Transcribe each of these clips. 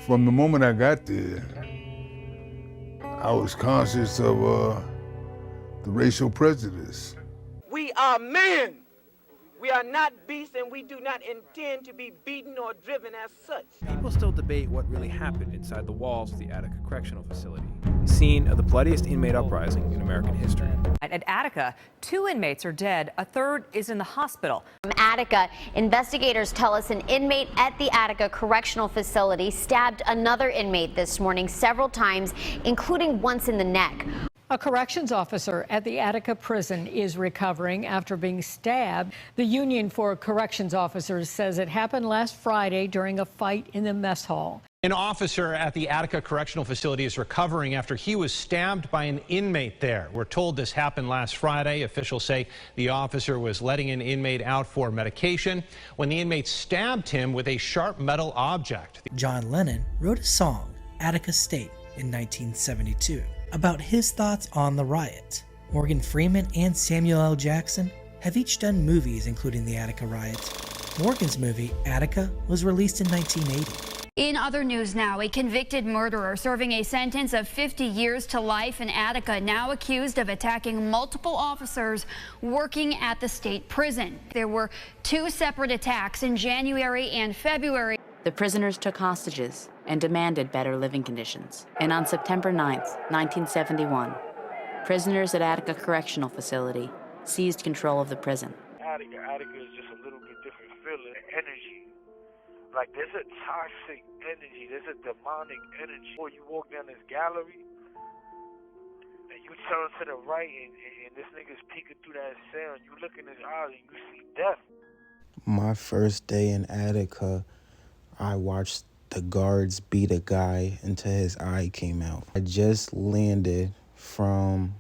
From the moment I got there, I was conscious of the racial prejudice. We are men. We are not beasts, and we do not intend to be beaten or driven as such. People still debate what really happened inside the walls of the Attica Correctional Facility, scene of the bloodiest inmate uprising in American history. At Attica, 2 inmates are dead. A third is in the hospital. From Attica, investigators tell us an inmate at the Attica Correctional Facility stabbed another inmate this morning several times, including once in the neck. A corrections officer at the Attica prison is recovering after being stabbed. The Union for Corrections Officers says it happened last Friday during a fight in the mess hall. An officer at the Attica Correctional Facility is recovering after he was stabbed by an inmate there. We're told this happened last Friday. Officials say the officer was letting an inmate out for medication when the inmate stabbed him with a sharp metal object. John Lennon wrote a song, Attica State, in 1972. About his thoughts on the riot. Morgan Freeman and Samuel L. Jackson have each done movies including the Attica riots. Morgan's movie, Attica, was released in 1980. In other news now, a convicted murderer serving a sentence of 50 years to life in Attica, now accused of attacking multiple officers working at the state prison. There were 2 separate attacks in January and February. The prisoners took hostages and demanded better living conditions. And on September 9th, 1971, prisoners at Attica Correctional Facility seized control of the prison. Attica is just a little bit different feeling, energy. Like there's a toxic energy, there's a demonic energy. Or you walk down this gallery, and you turn to the right, and this nigga's peeking through that cell, and you look in his eyes, and you see death. My first day in Attica, I watched the guards beat a guy until his eye came out. I just landed from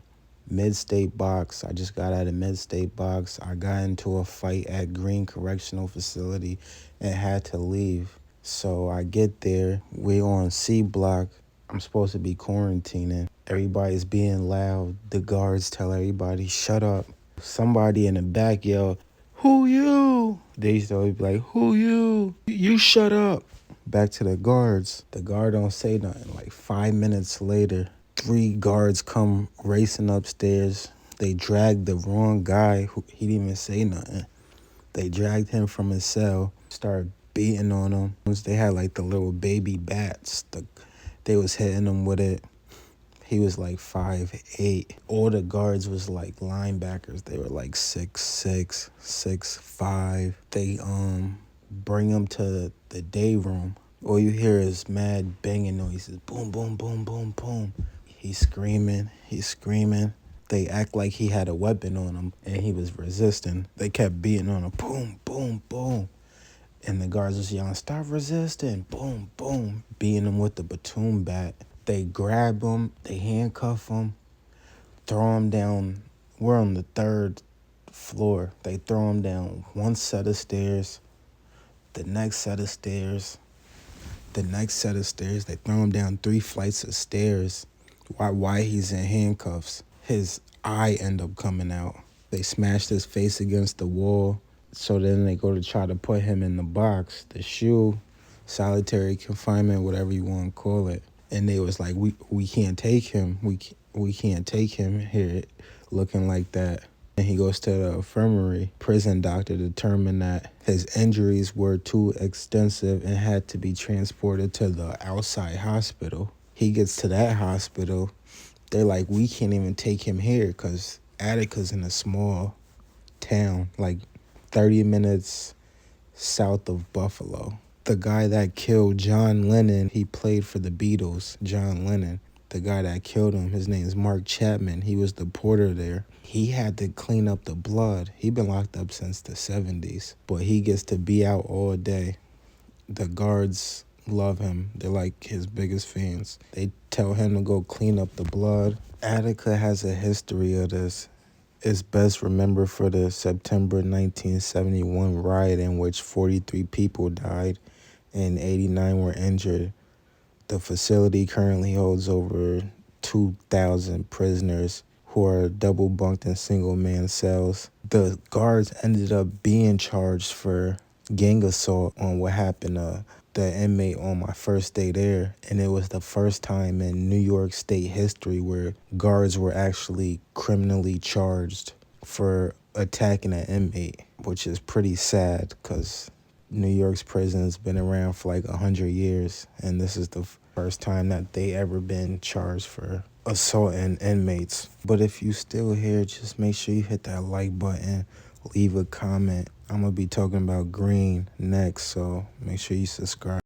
Mid-State Box. I just got out of Mid-State Box. I got into a fight at Green Correctional Facility and had to leave. So I get there, we're on C block. I'm supposed to be quarantining. Everybody's being loud. The guards tell everybody, shut up. Somebody in the back yelled, who you? They used to always be like, who you? You shut up. Back to the guards. The guard don't say nothing. Like 5 minutes later, 3 guards come racing upstairs. They dragged the wrong guy. He didn't even say nothing. They dragged him from his cell, started beating on him. They had like the little baby bats. They was hitting him with it. He was like 5'8". All the guards was like linebackers. They were like 6'6", 6'5". They bring him to the day room. All you hear is mad banging noises. Boom, boom, boom, boom, boom. He's screaming. They act like he had a weapon on him and he was resisting. They kept beating on him. Boom, boom, boom. And the guards was yelling, stop resisting. Boom, boom. Beating him with the batoon bat. They grab him, they handcuff him, throw him down. We're on the 3rd floor. They throw him down 1 set of stairs, the next set of stairs, the next set of stairs. They throw him down 3 flights of stairs while he's in handcuffs. His eye end up coming out. They smashed his face against the wall. So then they go to try to put him in the box, the shoe, solitary confinement, whatever you want to call it. And they was like, we can't take him. We can't take him here looking like that. And he goes to the infirmary. Prison doctor determined that his injuries were too extensive and had to be transported to the outside hospital. He gets to that hospital. They're like, we can't even take him here because Attica's in a small town, like 30 minutes south of Buffalo. The guy that killed John Lennon, he played for the Beatles, John Lennon. The guy that killed him, his name is Mark Chapman. He was the porter there. He had to clean up the blood. He been locked up since the 70s, but he gets to be out all day. The guards love him. They're like his biggest fans. They tell him to go clean up the blood. Attica has a history of this. It's best remembered for the September 1971 riot in which 43 people died and 89 were injured. The facility currently holds over 2,000 prisoners who are double bunked in single man cells. The guards ended up being charged for gang assault on what happened to the inmate on my first day there, and it was the first time in New York State history where guards were actually criminally charged for attacking an inmate, which is pretty sad because New York's prison's been around for like 100 years, and this is the first time that they ever been charged for assaulting inmates. But if you still here, just make sure you hit that like button, leave a comment. I'm gonna be talking about green next, so make sure you subscribe.